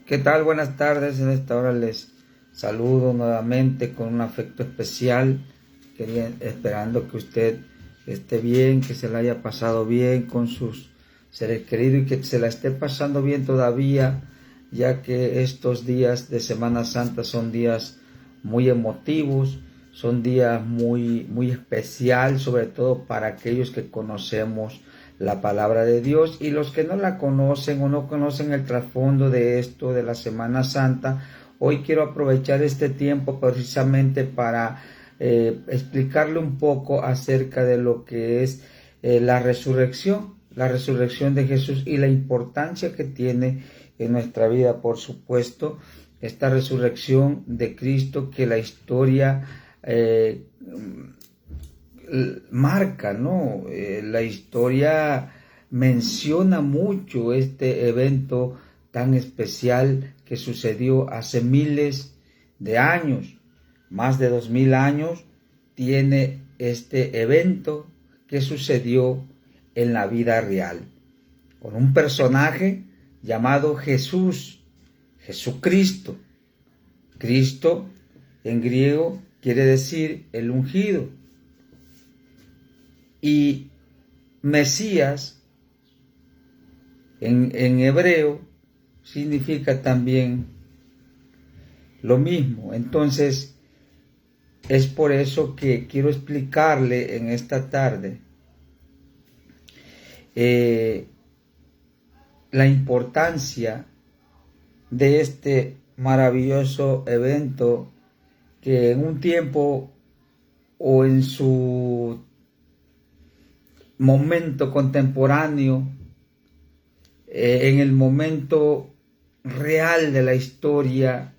¿Qué tal? Buenas tardes. En esta hora les saludo nuevamente con un afecto especial, esperando que usted esté bien, que se la haya pasado bien con sus seres queridos y que se la esté pasando bien todavía, ya que estos días de Semana Santa son días muy emotivos, son días muy especial, sobre todo para aquellos que conocemos la palabra de Dios, y los que no la conocen o no conocen el trasfondo de esto de la Semana Santa. Hoy quiero aprovechar este tiempo precisamente para explicarle un poco acerca de lo que es la resurrección de Jesús y la importancia que tiene en nuestra vida. Por supuesto, esta resurrección de Cristo que la historia marca, ¿no? La historia menciona mucho este evento tan especial que sucedió hace miles de años, más de 2000 años tiene este evento que sucedió en la vida real, con un personaje llamado Jesús, Jesucristo. Cristo en griego quiere decir el ungido. Y Mesías en hebreo significa también lo mismo. Entonces, es por eso que quiero explicarle en esta tarde la importancia de este maravilloso evento que en un tiempo o en su momento contemporáneo, en el momento real de la historia,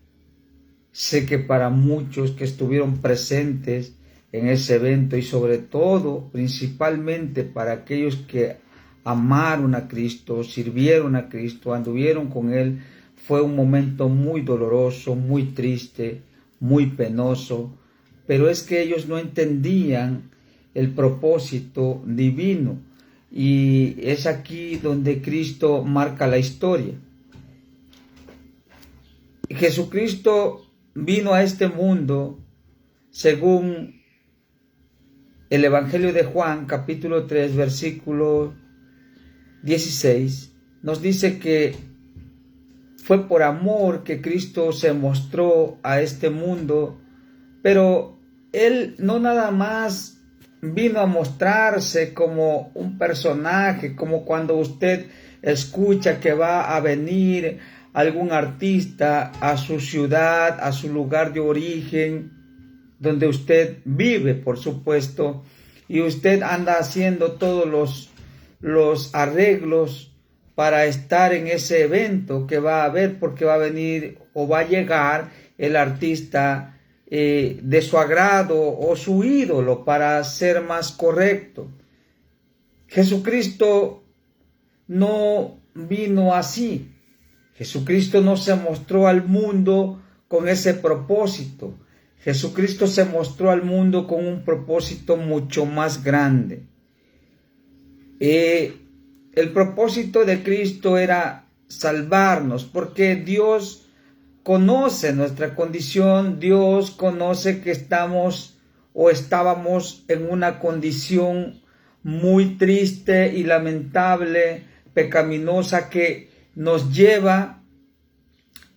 sé que para muchos que estuvieron presentes en ese evento, y sobre todo, principalmente para aquellos que amaron a Cristo, sirvieron a Cristo, anduvieron con Él, fue un momento muy doloroso, muy triste, muy penoso, pero es que ellos no entendían el propósito divino, y es aquí donde Cristo marca la historia. Jesucristo vino a este mundo según el Evangelio de Juan, capítulo 3, versículo 16, nos dice que fue por amor que Cristo se mostró a este mundo, pero Él no nada más vino a mostrarse como un personaje, como cuando usted escucha que va a venir algún artista a su ciudad, a su lugar de origen, donde usted vive, por supuesto, y usted anda haciendo todos los arreglos para estar en ese evento que va a haber, porque va a venir o va a llegar el artista de su agrado o su ídolo, para ser más correcto. Jesucristo no vino así. Jesucristo no se mostró al mundo con ese propósito. Jesucristo se mostró al mundo con un propósito mucho más grande. El propósito de Cristo era salvarnos, porque Dios conoce nuestra condición. Dios conoce que estamos o estábamos en una condición muy triste y lamentable, pecaminosa, que nos lleva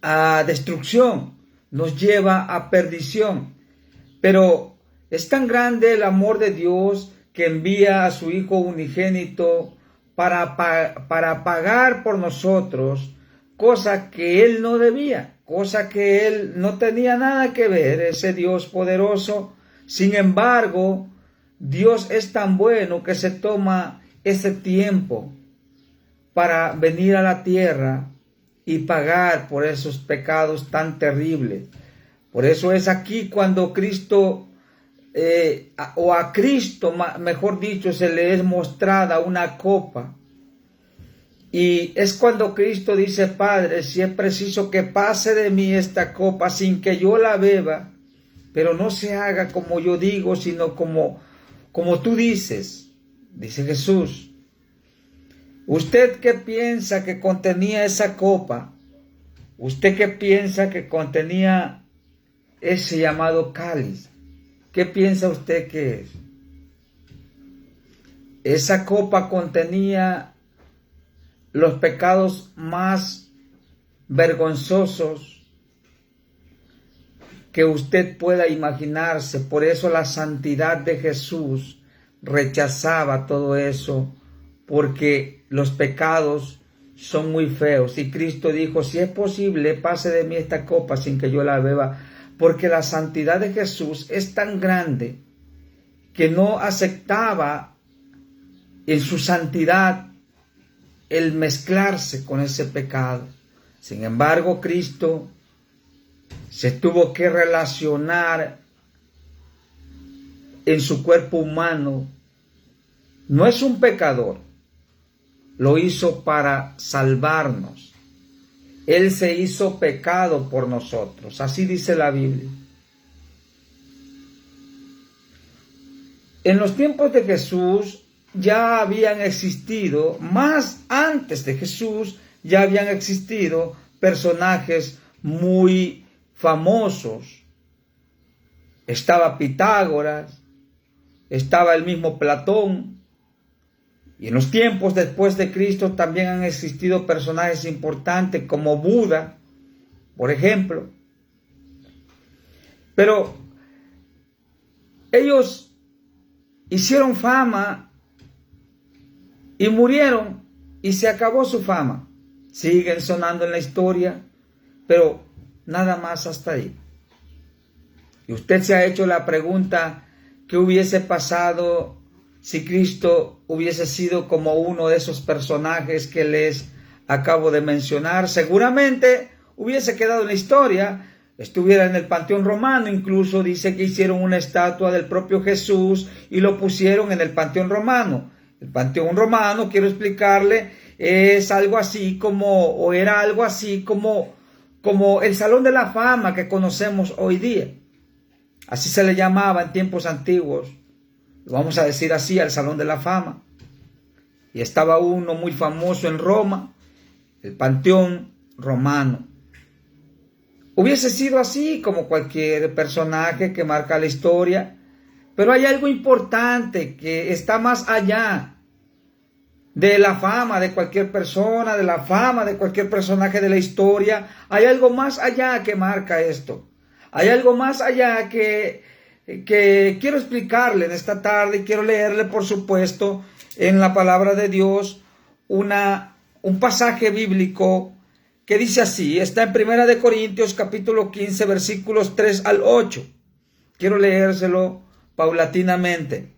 a destrucción, nos lleva a perdición. Pero es tan grande el amor de Dios que envía a su Hijo unigénito para pagar por nosotros, cosa que Él no debía, cosa que Él no tenía nada que ver, ese Dios poderoso. Sin embargo, Dios es tan bueno que se toma ese tiempo para venir a la tierra y pagar por esos pecados tan terribles. Por eso es aquí cuando Cristo, o a Cristo, mejor dicho, se le es mostrada una copa. Y es cuando Cristo dice: Padre, si es preciso que pase de mí esta copa sin que yo la beba, pero no se haga como yo digo, sino como tú dices. Dice Jesús: ¿usted qué piensa que contenía esa copa? ¿Usted qué piensa que contenía ese llamado cáliz? ¿Qué piensa usted que es? Esa copa contenía los pecados más vergonzosos que usted pueda imaginarse. Por eso la santidad de Jesús rechazaba todo eso, porque los pecados son muy feos. Y Cristo dijo, si es posible, pase de mí esta copa sin que yo la beba, porque la santidad de Jesús es tan grande que no aceptaba en su santidad el mezclarse con ese pecado. Sin embargo, Cristo se tuvo que relacionar en su cuerpo humano. No es un pecador, lo hizo para salvarnos. Él se hizo pecado por nosotros, así dice la Biblia. En los tiempos de Jesús ya habían existido, más antes de Jesús, ya habían existido personajes muy famosos. Estaba Pitágoras, estaba el mismo Platón, y en los tiempos después de Cristo también han existido personajes importantes como Buda, por ejemplo. Pero ellos hicieron fama y murieron y se acabó su fama. Siguen sonando en la historia, pero nada más hasta ahí. Y usted se ha hecho la pregunta, ¿qué hubiese pasado si Cristo hubiese sido como uno de esos personajes que les acabo de mencionar? Seguramente hubiese quedado en la historia, estuviera en el Panteón Romano. Incluso dice que hicieron una estatua del propio Jesús y lo pusieron en el Panteón Romano. El Panteón Romano, quiero explicarle, es algo así como, o era algo así como el Salón de la Fama que conocemos hoy día. Así se le llamaba en tiempos antiguos. Vamos a decir así, al Salón de la Fama. Y estaba uno muy famoso en Roma, el Panteón Romano. Hubiese sido así como cualquier personaje que marca la historia, pero hay algo importante que está más allá de la fama de cualquier persona, de la fama de cualquier personaje de la historia. Hay algo más allá que marca esto. Hay algo más allá que quiero explicarle en esta tarde, y quiero leerle, por supuesto, en la palabra de Dios, un pasaje bíblico que dice así. Está en 1 Corintios capítulo 15, versículos 3 al 8. Quiero leérselo paulatinamente.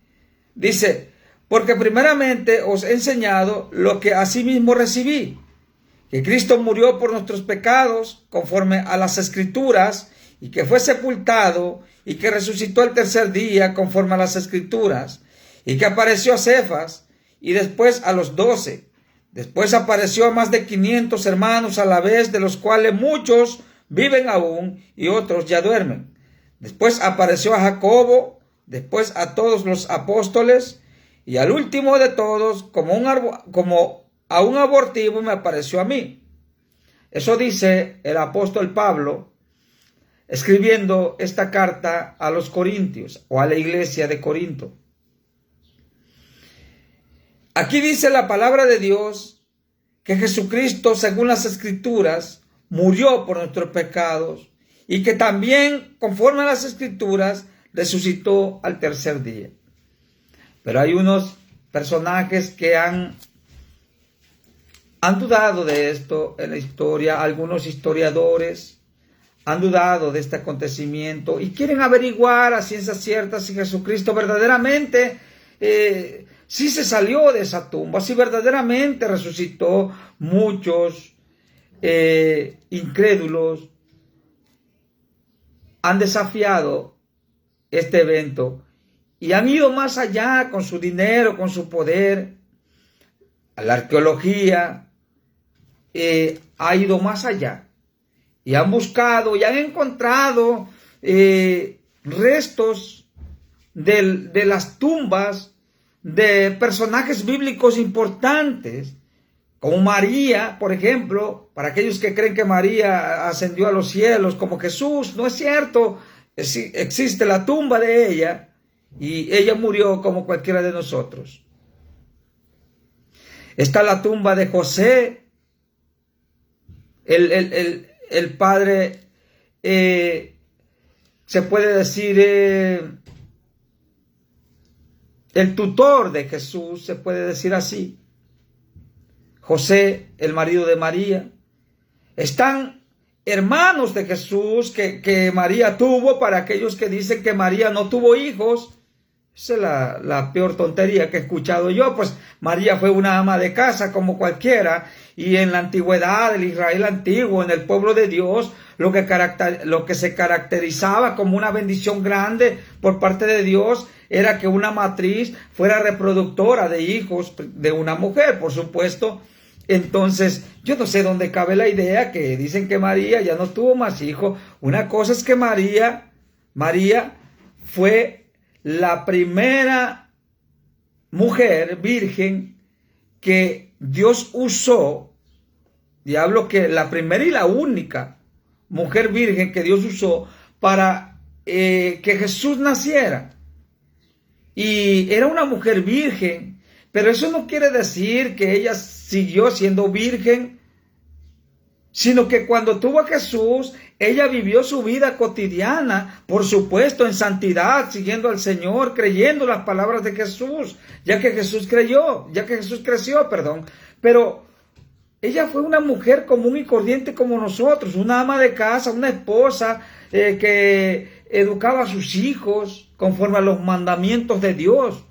Dice, porque primeramente os he enseñado lo que asimismo recibí, que Cristo murió por nuestros pecados conforme a las Escrituras, y que fue sepultado, y que resucitó el tercer día conforme a las Escrituras, y que apareció a Cefas, y después a los 12. Después apareció a más de 500 hermanos a la vez, de los cuales muchos viven aún y otros ya duermen. Después apareció a Jacobo, después a todos los apóstoles, y al último de todos, como a un abortivo, me apareció a mí. Eso dice el apóstol Pablo, escribiendo esta carta a los Corintios, o a la iglesia de Corinto. Aquí dice la palabra de Dios que Jesucristo, según las Escrituras, murió por nuestros pecados, y que también, conforme a las Escrituras, resucitó al tercer día. Pero hay unos personajes que han dudado de esto en la historia. Algunos historiadores han dudado de este acontecimiento y quieren averiguar a ciencia cierta si Jesucristo verdaderamente sí se salió de esa tumba, si verdaderamente resucitó. Muchos incrédulos han desafiado este evento y han ido más allá con su dinero, con su poder. La arqueología ha ido más allá y han buscado y han encontrado restos de las tumbas de personajes bíblicos importantes como María, por ejemplo, para aquellos que creen que María ascendió a los cielos como Jesús, no es cierto. Existe la tumba de ella y ella murió como cualquiera de nosotros. Está la tumba de José, el padre, se puede decir, el tutor de Jesús, se puede decir así. José, el marido de María. Están hermanos de Jesús que María tuvo, para aquellos que dicen que María no tuvo hijos. Esa es la peor tontería que he escuchado yo. Pues María fue una ama de casa como cualquiera, y en la antigüedad, el Israel antiguo, en el pueblo de Dios, lo que se caracterizaba como una bendición grande por parte de Dios era que una matriz fuera reproductora de hijos de una mujer, por supuesto. Entonces, yo no sé dónde cabe la idea que dicen que María ya no tuvo más hijos. Una cosa es que María fue la primera mujer virgen que Dios usó, y hablo que la primera y la única mujer virgen que Dios usó para que Jesús naciera. Y era una mujer virgen, pero eso no quiere decir que ella siguió siendo virgen, sino que cuando tuvo a Jesús, ella vivió su vida cotidiana, por supuesto, en santidad, siguiendo al Señor, creyendo las palabras de Jesús, ya que Jesús creció, pero ella fue una mujer común y corriente como nosotros, una ama de casa, una esposa que educaba a sus hijos conforme a los mandamientos de Dios.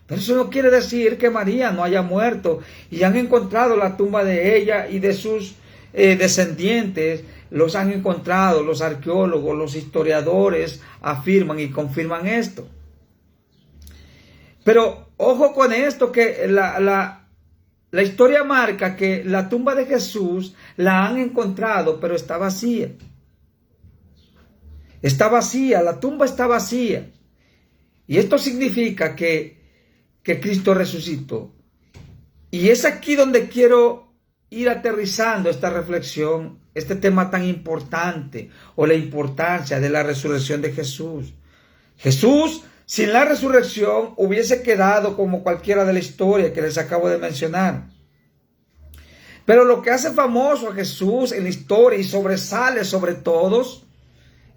Pero eso no quiere decir que María no haya muerto, y han encontrado la tumba de ella y de sus descendientes. Los han encontrado los arqueólogos, los historiadores afirman y confirman esto. Pero ojo con esto, que la historia marca que la tumba de Jesús la han encontrado, pero está vacía. Está vacía, la tumba está vacía. Y esto significa que Cristo resucitó. Y es aquí donde quiero ir aterrizando esta reflexión, este tema tan importante, o la importancia de la resurrección de Jesús. Jesús, sin la resurrección, hubiese quedado como cualquiera de la historia que les acabo de mencionar. Pero lo que hace famoso a Jesús en la historia y sobresale sobre todos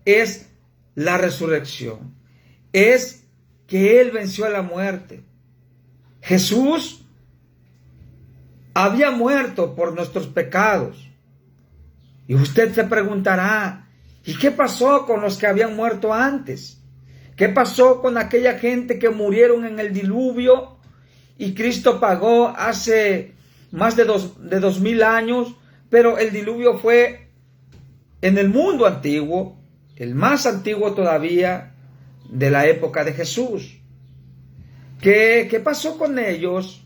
es la resurrección. Es que Él venció a la muerte. Jesús había muerto por nuestros pecados. Y usted se preguntará, ¿y qué pasó con los que habían muerto antes? ¿Qué pasó con aquella gente que murieron en el diluvio y Cristo pagó hace más de 2000 años? Pero el diluvio fue en el mundo antiguo, el más antiguo todavía de la época de Jesús. ¿Qué pasó con ellos?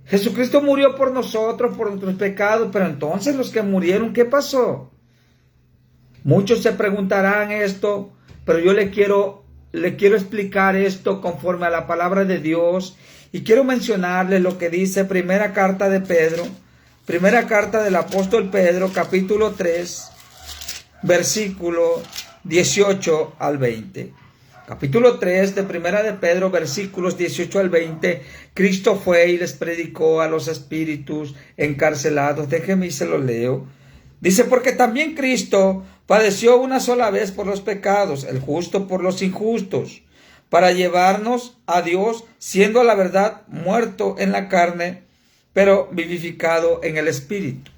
Jesucristo murió por nosotros, por nuestros pecados, pero entonces los que murieron, ¿qué pasó? Muchos se preguntarán esto, pero yo le quiero explicar esto conforme a la palabra de Dios, y quiero mencionarles lo que dice primera carta de Pedro, primera carta del apóstol Pedro, capítulo 3, versículo 18 al 20. Capítulo 3 de Primera de Pedro, versículos 18 al 20. Cristo fue y les predicó a los espíritus encarcelados. Déjenme y se lo leo. Dice, porque también Cristo padeció una sola vez por los pecados, el justo por los injustos, para llevarnos a Dios, siendo a la verdad muerto en la carne, pero vivificado en el espíritu.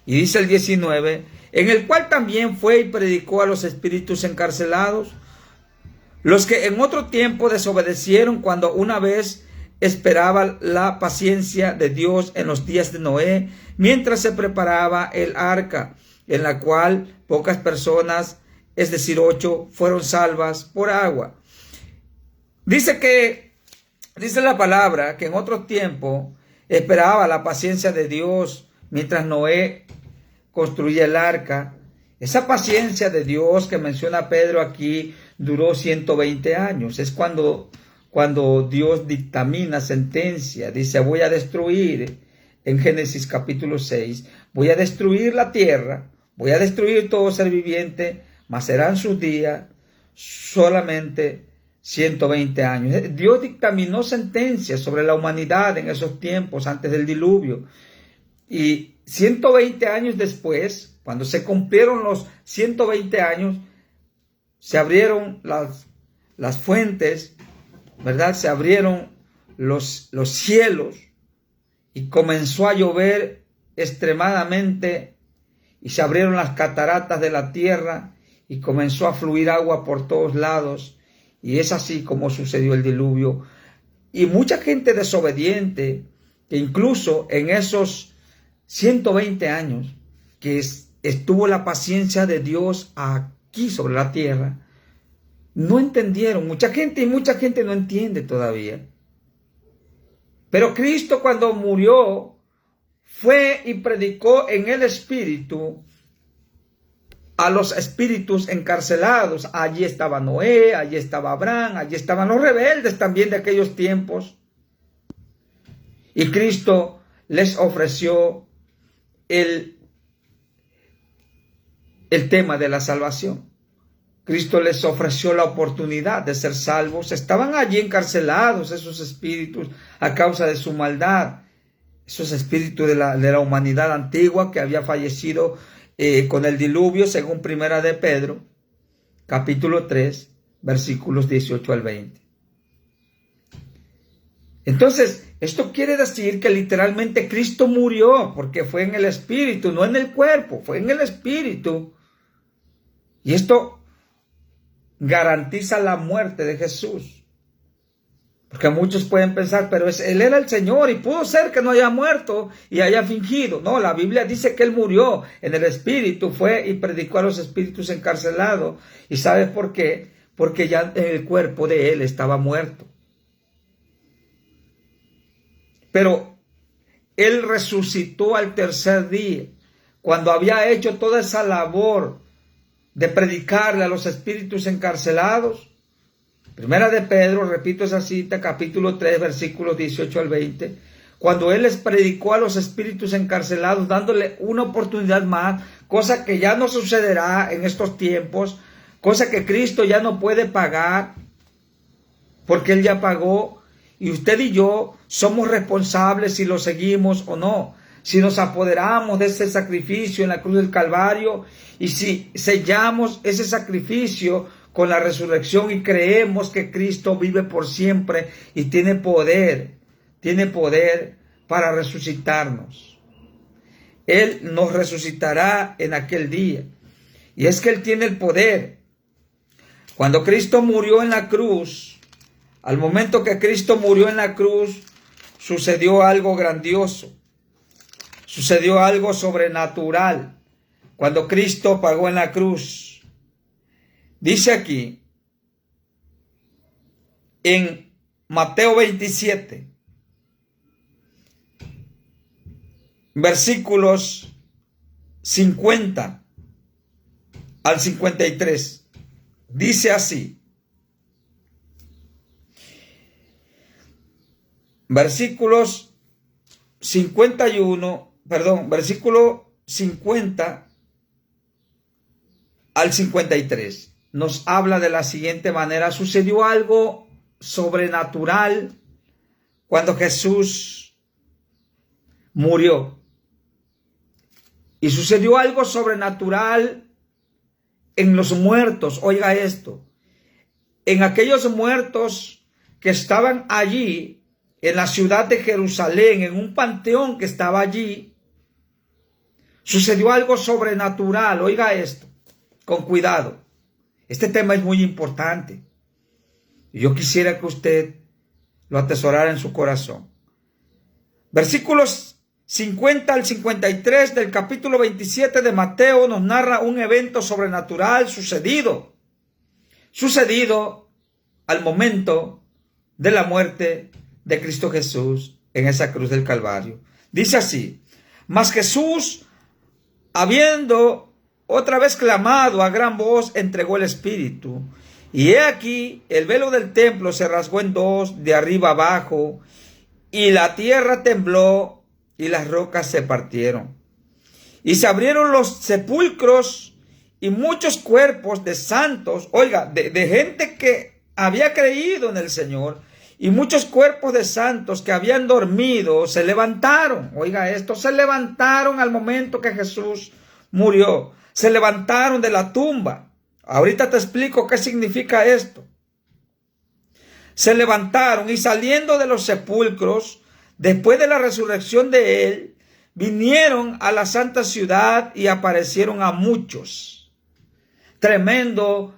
Y dice el 19, en el cual también fue y predicó a los espíritus encarcelados, los que en otro tiempo desobedecieron cuando una vez esperaba la paciencia de Dios en los días de Noé, mientras se preparaba el arca, en la cual pocas personas, es decir, 8, fueron salvas por agua. Dice la palabra que en otro tiempo esperaba la paciencia de Dios mientras Noé construía el arca. Esa paciencia de Dios que menciona Pedro aquí duró 120 años. Es cuando Dios dictamina sentencia. Dice, voy a destruir en Génesis capítulo 6, voy a destruir la tierra, voy a destruir todo ser viviente, mas serán sus días solamente 120 años. Dios dictaminó sentencias sobre la humanidad en esos tiempos antes del diluvio. Y 120 años después, cuando se cumplieron los 120 años, se abrieron las fuentes, ¿verdad? Se abrieron los cielos y comenzó a llover extremadamente y se abrieron las cataratas de la tierra y comenzó a fluir agua por todos lados. Y es así como sucedió el diluvio. Y mucha gente desobediente, que incluso en esos 120 años que estuvo la paciencia de Dios aquí sobre la tierra, no entendieron. Mucha gente no entiende todavía. Pero Cristo, cuando murió, fue y predicó en el Espíritu a los espíritus encarcelados. Allí estaba Noé, allí estaba Abraham, allí estaban los rebeldes también de aquellos tiempos. Y Cristo les ofreció el tema de la salvación. Cristo les ofreció la oportunidad de ser salvos. Estaban allí encarcelados esos espíritus a causa de su maldad. Esos espíritus de la humanidad antigua que había fallecido con el diluvio, según Primera de Pedro, capítulo 3, versículos 18 al 20. Entonces, esto quiere decir que literalmente Cristo murió, porque fue en el espíritu, no en el cuerpo, fue en el espíritu. Y esto garantiza la muerte de Jesús. Porque muchos pueden pensar, pero Él era el Señor y pudo ser que no haya muerto y haya fingido. No, la Biblia dice que Él murió en el Espíritu, fue y predicó a los espíritus encarcelados. ¿Y sabe por qué? Porque ya el cuerpo de Él estaba muerto. Pero Él resucitó al tercer día, cuando había hecho toda esa labor de predicarle a los espíritus encarcelados. Primera de Pedro, repito esa cita, capítulo 3, versículos 18 al 20, cuando Él les predicó a los espíritus encarcelados, dándole una oportunidad más, cosa que ya no sucederá en estos tiempos, cosa que Cristo ya no puede pagar, porque Él ya pagó, y usted y yo somos responsables si lo seguimos o no, si nos apoderamos de ese sacrificio en la cruz del Calvario, y si sellamos ese sacrificio con la resurrección y creemos que Cristo vive por siempre y tiene poder para resucitarnos. Él nos resucitará en aquel día. Y es que Él tiene el poder. Cuando Cristo murió en la cruz, al momento que Cristo murió en la cruz, sucedió algo grandioso. Sucedió algo sobrenatural. Cuando Cristo pagó en la cruz, dice aquí, en Mateo 27, versículos 50 al 53, dice así, versículo 50 al 53. Nos habla de la siguiente manera: sucedió algo sobrenatural cuando Jesús murió. Y sucedió algo sobrenatural en los muertos. Oiga esto. En aquellos muertos que estaban allí, en la ciudad de Jerusalén, en un panteón que estaba allí, sucedió algo sobrenatural. Oiga esto, con cuidado. Este tema es muy importante. Yo quisiera que usted lo atesorara en su corazón. Versículos 50 al 53 del capítulo 27 de Mateo nos narra un evento sobrenatural sucedido al momento de la muerte de Cristo Jesús en esa cruz del Calvario. Dice así: mas Jesús, habiendo otra vez clamado a gran voz, entregó el Espíritu. Y he aquí, el velo del templo se rasgó en dos, de arriba abajo, y la tierra tembló, y las rocas se partieron. Y se abrieron los sepulcros y muchos cuerpos de santos, oiga, de gente que había creído en el Señor, y muchos cuerpos de santos que habían dormido se levantaron. Oiga esto, se levantaron al momento que Jesús murió. Se levantaron de la tumba. Ahorita te explico qué significa esto. Se levantaron y saliendo de los sepulcros, después de la resurrección de él, vinieron a la santa ciudad y aparecieron a muchos. Tremendo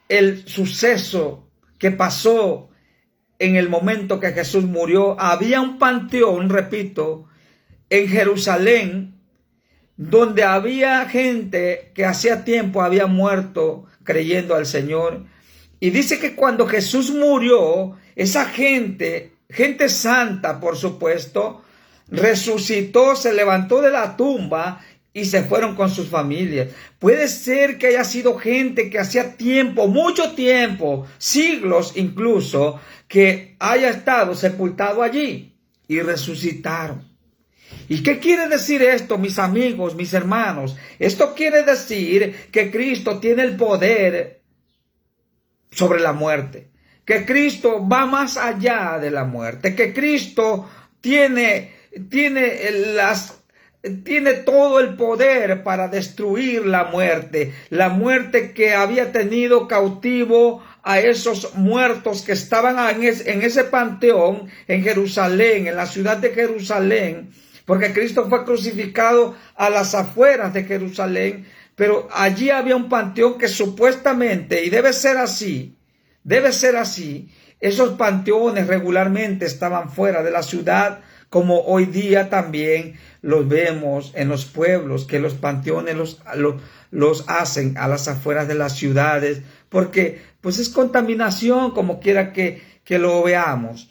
el suceso que pasó en el momento que Jesús murió. Había un panteón, repito, en Jerusalén, donde había gente que hacía tiempo había muerto creyendo al Señor. Y dice que cuando Jesús murió, esa gente santa, por supuesto, resucitó, se levantó de la tumba y se fueron con sus familias. Puede ser que haya sido gente que hacía tiempo, mucho tiempo, siglos incluso, que haya estado sepultado allí y resucitaron. ¿Y qué quiere decir esto, mis amigos, mis hermanos? Esto quiere decir que Cristo tiene el poder sobre la muerte, que Cristo va más allá de la muerte, que Cristo tiene todo el poder para destruir la muerte que había tenido cautivo a esos muertos que estaban en ese panteón en Jerusalén, en la ciudad de Jerusalén, porque Cristo fue crucificado a las afueras de Jerusalén, pero allí había un panteón que supuestamente, y debe ser así, esos panteones regularmente estaban fuera de la ciudad, como hoy día también los vemos en los pueblos, que los panteones los hacen a las afueras de las ciudades, porque pues es contaminación como quiera que lo veamos.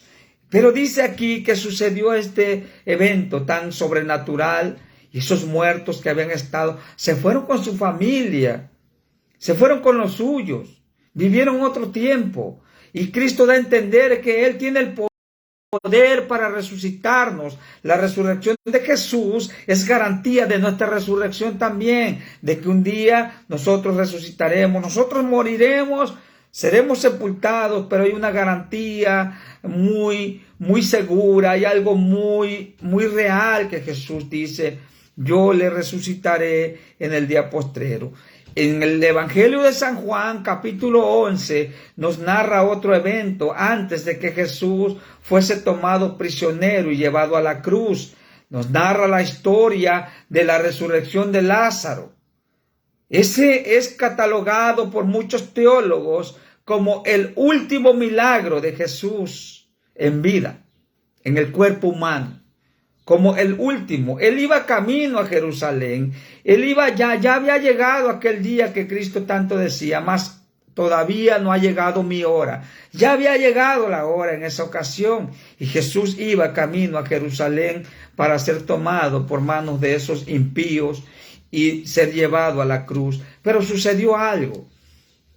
Pero dice aquí que sucedió este evento tan sobrenatural y esos muertos que habían estado se fueron con su familia, se fueron con los suyos, vivieron otro tiempo. Y Cristo da a entender que Él tiene el poder para resucitarnos. La resurrección de Jesús es garantía de nuestra resurrección también, de que un día nosotros resucitaremos, nosotros moriremos, seremos sepultados, pero hay una garantía muy segura, hay algo muy real que Jesús dice: yo le resucitaré en el día postrero. En el Evangelio de San Juan, capítulo 11, nos narra otro evento antes de que Jesús fuese tomado prisionero y llevado a la cruz. Nos narra la historia de la resurrección de Lázaro. Ese es catalogado por muchos teólogos como el último milagro de Jesús en vida, en el cuerpo humano. Como el último. Él iba camino a Jerusalén. Él iba ya había llegado aquel día que Cristo tanto decía, mas todavía no ha llegado mi hora. Ya había llegado la hora en esa ocasión. Y Jesús iba camino a Jerusalén para ser tomado por manos de esos impíos y ser llevado a la cruz. Pero sucedió algo.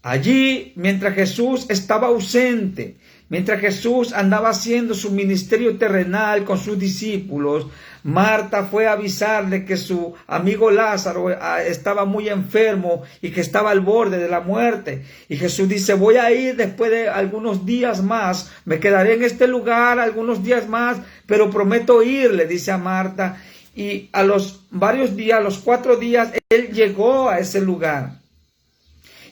Allí, mientras Jesús estaba ausente, mientras Jesús andaba haciendo su ministerio terrenal con sus discípulos, Marta fue a avisarle que su amigo Lázaro estaba muy enfermo y que estaba al borde de la muerte. Y Jesús dice: voy a ir después de algunos días más, me quedaré en este lugar algunos días más, pero prometo ir, le dice a Marta. Y a los varios días, a los 4 días, él llegó a ese lugar.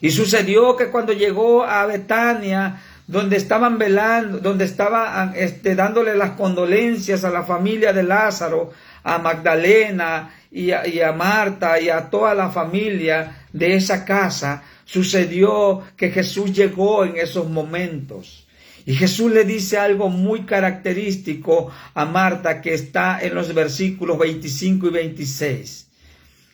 Y sucedió que cuando llegó a Betania, donde estaban velando, donde estaban dándole las condolencias a la familia de Lázaro, a Magdalena y a Marta y a toda la familia de esa casa, sucedió que Jesús llegó en esos momentos. Y Jesús le dice algo muy característico a Marta, que está en los versículos 25 y 26.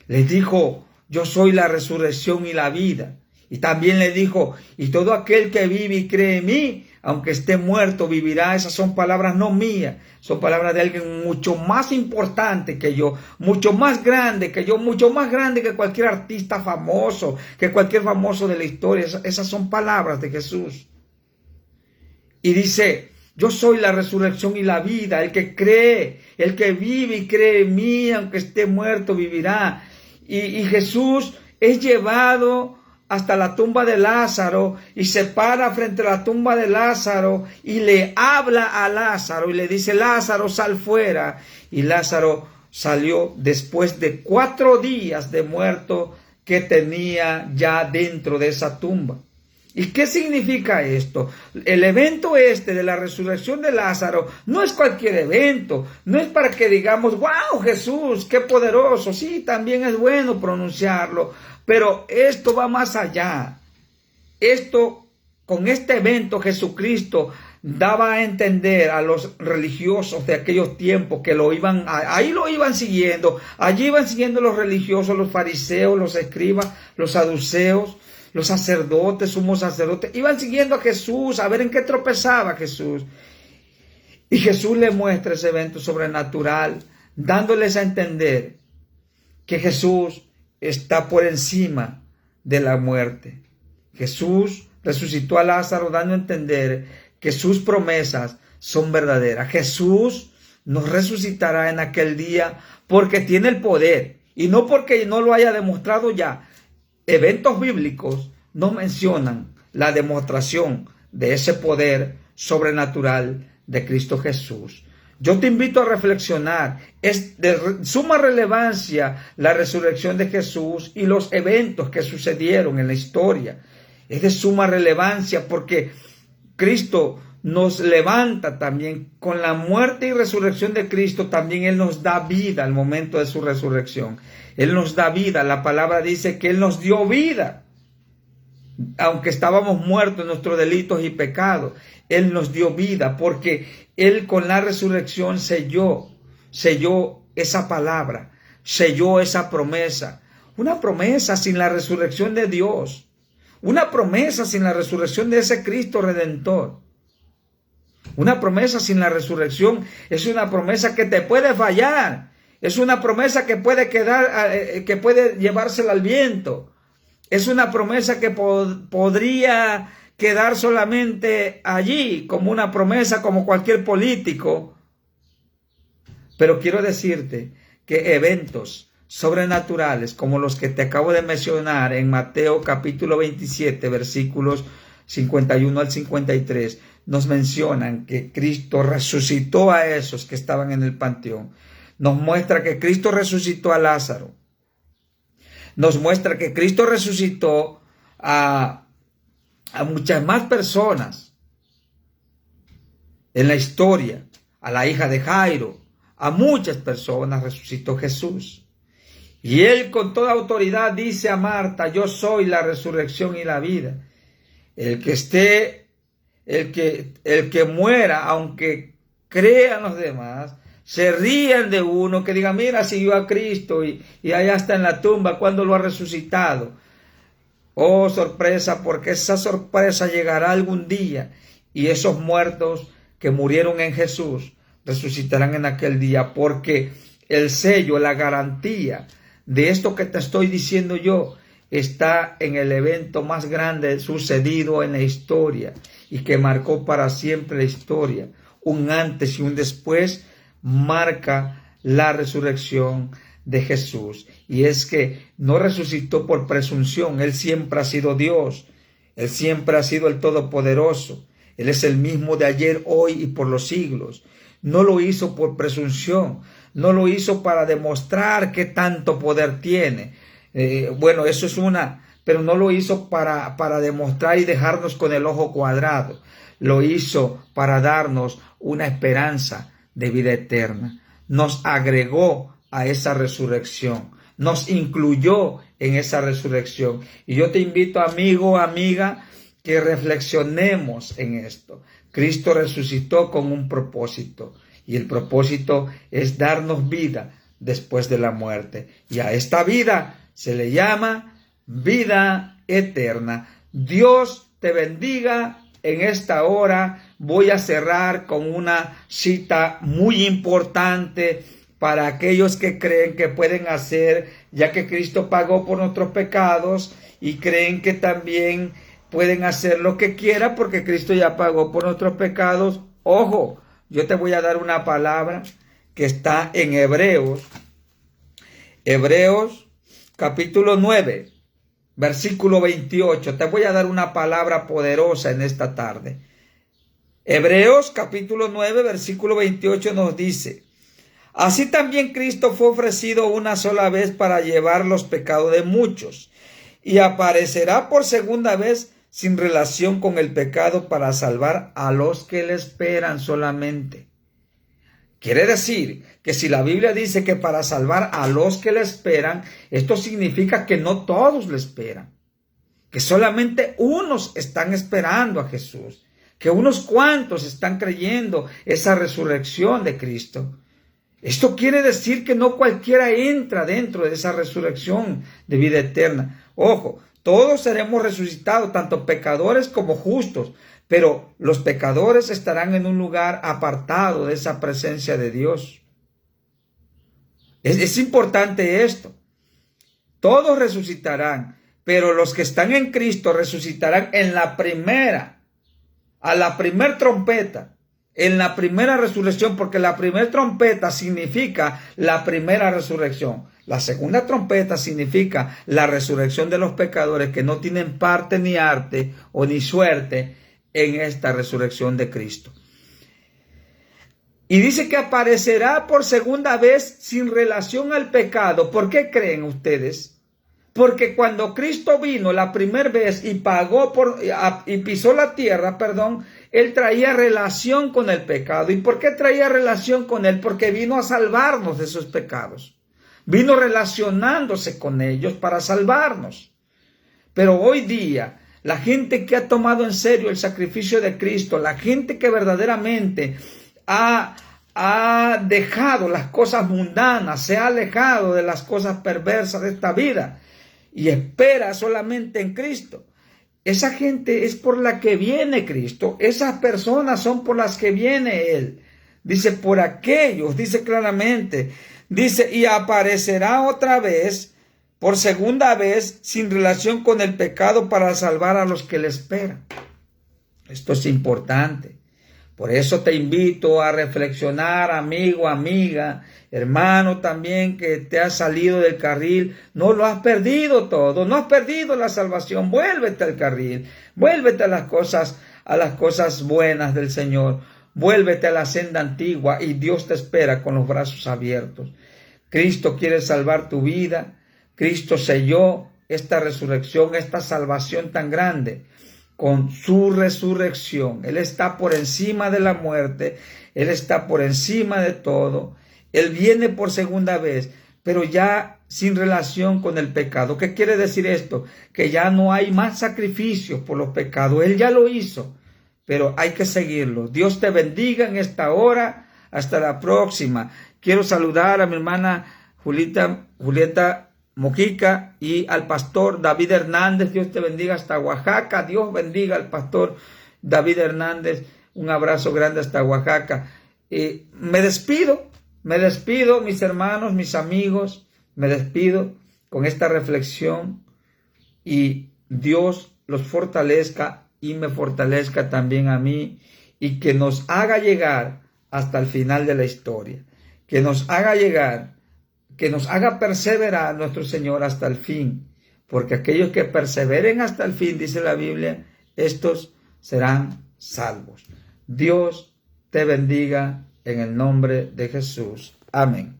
Le dijo: yo soy la resurrección y la vida. Y también le dijo: y todo aquel que vive y cree en mí, aunque esté muerto, vivirá. Esas son palabras no mías, son palabras de alguien mucho más importante que yo, mucho más grande que yo, mucho más grande que cualquier artista famoso, que cualquier famoso de la historia. Esas son palabras de Jesús. Y dice: Yo soy la resurrección y la vida. El que cree, el que vive y cree en mí, aunque esté muerto, vivirá. Y Jesús es llevado hasta la tumba de Lázaro y se para frente a la tumba de Lázaro y le habla a Lázaro y le dice: Lázaro, sal fuera. Y Lázaro salió después de 4 días de muerto que tenía ya dentro de esa tumba. ¿Y qué significa esto? El evento de la resurrección de Lázaro no es cualquier evento, no es para que digamos: wow, Jesús, qué poderoso. Sí, también es bueno pronunciarlo, pero esto va más allá. Con este evento Jesucristo daba a entender a los religiosos de aquellos tiempos que ahí lo iban siguiendo, allí iban siguiendo los religiosos, los fariseos, los escribas, los saduceos, los sacerdotes, sumos sacerdotes, iban siguiendo a Jesús a ver en qué tropezaba Jesús. Y Jesús le muestra ese evento sobrenatural, dándoles a entender que Jesús está por encima de la muerte. Jesús resucitó a Lázaro, dando a entender que sus promesas son verdaderas. Jesús nos resucitará en aquel día porque tiene el poder y no porque no lo haya demostrado ya. Eventos bíblicos no mencionan la demostración de ese poder sobrenatural de Cristo Jesús. Yo te invito a reflexionar. Es de suma relevancia la resurrección de Jesús y los eventos que sucedieron en la historia. Es de suma relevancia porque Cristo nos levanta también. Con la muerte y resurrección de Cristo también Él nos da vida al momento de su resurrección. Él nos da vida. La palabra dice que Él nos dio vida. Aunque estábamos muertos en nuestros delitos y pecados, Él nos dio vida porque Él con la resurrección selló esa palabra, selló esa promesa. Una promesa sin la resurrección de Dios. Una promesa sin la resurrección de ese Cristo Redentor. Una promesa sin la resurrección es una promesa que te puede fallar. Es una promesa que puede que puede llevársela al viento. Es una promesa que podría quedar solamente allí, como una promesa, como cualquier político. Pero quiero decirte que eventos sobrenaturales, como los que te acabo de mencionar en Mateo capítulo 27, versículos 51 al 53, nos mencionan que Cristo resucitó a esos que estaban en el panteón. Nos muestra que Cristo resucitó a Lázaro. Nos muestra que Cristo resucitó a muchas más personas en la historia. A la hija de Jairo, a muchas personas resucitó Jesús. Y Él con toda autoridad dice a Marta: yo soy la resurrección y la vida. El que muera, aunque crean los demás, se rían de uno, que diga: mira, siguió a Cristo y allá está en la tumba, ¿cuándo lo ha resucitado? Oh, sorpresa, porque esa sorpresa llegará algún día y esos muertos que murieron en Jesús resucitarán en aquel día, porque el sello, la garantía de esto que te estoy diciendo yo está en el evento más grande sucedido en la historia y que marcó para siempre la historia. Un antes y un después marca la resurrección de Jesús. Y es que no resucitó por presunción. Él siempre ha sido Dios. Él siempre ha sido el Todopoderoso. Él es el mismo de ayer, hoy y por los siglos. No lo hizo por presunción. No lo hizo para demostrar qué tanto poder tiene. Bueno, eso es pero no lo hizo para demostrar y dejarnos con el ojo cuadrado. Lo hizo para darnos una esperanza de vida eterna. Nos agregó a esa resurrección. Nos incluyó en esa resurrección. Y yo te invito, amigo, amiga, que reflexionemos en esto. Cristo resucitó con un propósito. Y el propósito es darnos vida después de la muerte. Y a esta vida se le llama vida eterna. Dios te bendiga en esta hora. Voy a cerrar con una cita muy importante para aquellos que creen que pueden hacer, ya que Cristo pagó por nuestros pecados, y creen que también pueden hacer lo que quieran porque Cristo ya pagó por nuestros pecados. Ojo, yo te voy a dar una palabra que está en Hebreos capítulo 9, versículo 28. Te voy a dar una palabra poderosa en esta tarde. Hebreos capítulo 9, versículo 28 nos dice: así también Cristo fue ofrecido una sola vez para llevar los pecados de muchos, y aparecerá por segunda vez sin relación con el pecado para salvar a los que le esperan solamente. Quiere decir que si la Biblia dice que para salvar a los que le esperan, esto significa que no todos le esperan, que solamente unos están esperando a Jesús, que unos cuantos están creyendo esa resurrección de Cristo. Esto quiere decir que no cualquiera entra dentro de esa resurrección de vida eterna. Ojo, todos seremos resucitados, tanto pecadores como justos, pero los pecadores estarán en un lugar apartado de esa presencia de Dios. Es importante esto. Todos resucitarán, pero los que están en Cristo resucitarán en la primera, a la primera trompeta. En la primera resurrección, porque la primera trompeta significa la primera resurrección. La segunda trompeta significa la resurrección de los pecadores que no tienen parte ni arte o ni suerte en esta resurrección de Cristo. Y dice que aparecerá por segunda vez sin relación al pecado. ¿Por qué creen ustedes? Porque cuando Cristo vino la primera vez y y pisó la tierra, Él traía relación con el pecado. ¿Y por qué traía relación con él? Porque vino a salvarnos de esos pecados. Vino relacionándose con ellos para salvarnos. Pero hoy día, la gente que ha tomado en serio el sacrificio de Cristo, la gente que verdaderamente ha dejado las cosas mundanas, se ha alejado de las cosas perversas de esta vida y espera solamente en Cristo. Esa gente es por la que viene Cristo. Esas personas son por las que viene Él. Dice, por aquellos, dice claramente. Dice, y aparecerá otra vez, por segunda vez, sin relación con el pecado para salvar a los que le esperan. Esto es importante. Por eso te invito a reflexionar, amigo, amiga, hermano también que te has salido del carril. No lo has perdido todo, no has perdido la salvación. Vuélvete al carril, vuélvete a las cosas buenas del Señor. Vuélvete a la senda antigua y Dios te espera con los brazos abiertos. Cristo quiere salvar tu vida. Cristo selló esta resurrección, esta salvación tan grande con su resurrección. Él está por encima de la muerte, Él está por encima de todo. Él viene por segunda vez, pero ya sin relación con el pecado. ¿Qué quiere decir esto? Que ya no hay más sacrificios por los pecados. Él ya lo hizo, pero hay que seguirlo. Dios te bendiga en esta hora. Hasta la próxima. Quiero saludar a mi hermana Julieta Mojica y al pastor David Hernández. Dios te bendiga hasta Oaxaca. Dios bendiga al pastor David Hernández. Un abrazo grande hasta Oaxaca. Me despido, mis hermanos, mis amigos. Me despido con esta reflexión y Dios los fortalezca y me fortalezca también a mí y que nos haga llegar hasta el final de la historia. Que nos haga llegar, que nos haga perseverar nuestro Señor hasta el fin, porque aquellos que perseveren hasta el fin, dice la Biblia, estos serán salvos. Dios te bendiga en el nombre de Jesús. Amén.